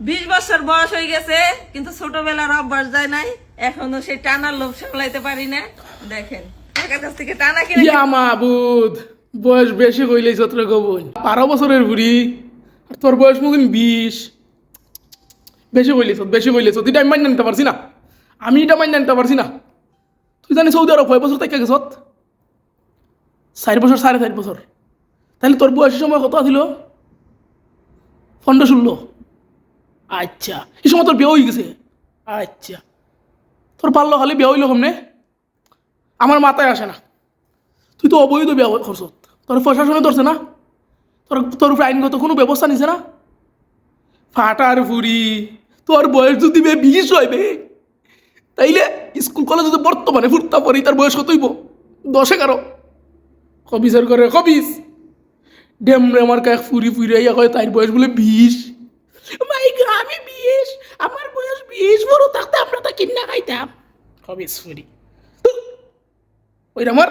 20 বছর বয়স হয়ে গেছে কিন্তু ছোটবেলার অভ্যাস যায় নাই, এখনো সেই টানার লোভ সামলাইতে পারি না। দেখেন কাকার কাছ থেকে টানা কিনে ইয়া মাবুদ, বয়স বেশি হইলে যত্র গোবন 12 বছরের বুড়ি আর তোর বয়স মতন 20। বেশি হইলেছ এটা আমি মান্য নিতে পারছি না, আমি এটা মান্য নিতে পারছি না। তুই জানি সৌদি আরব 6 বছর থেকে গেছত, 4 বছর 4.5 বছর, তাহলে তোর বয়সের সময় কত ছিল? 15-16। আচ্ছা, এই সময় তোর বিয়ে হয়ে গেছে। আচ্ছা, তোর পারলো খালি বিয়ে হইলো কমনে, আমার মাথায় আসে না। তুই তো অবৈধ বিয়ে করছ, তোর প্রশাসনে ধরছে না, তোর উপরে আইনগত কোনো ব্যবস্থা নিছে না। ফাটার ফুরি, তোর বয়স যদি 20 হইবে তাইলে স্কুল কলেজ যদি বর্তমানে ফুটতা পড়ি তার বয়স কত হইব? 10-11। কবিসের করে কবিস ডেমরে আমার কাক ফুরি ইয়া কয় তাই বয়স বলে 20। মাই আমি 20, আমার বয়স 20 বড় থাকতে আমরা তা কিনা খাইতাম। কবিস ফুরি ওই আমার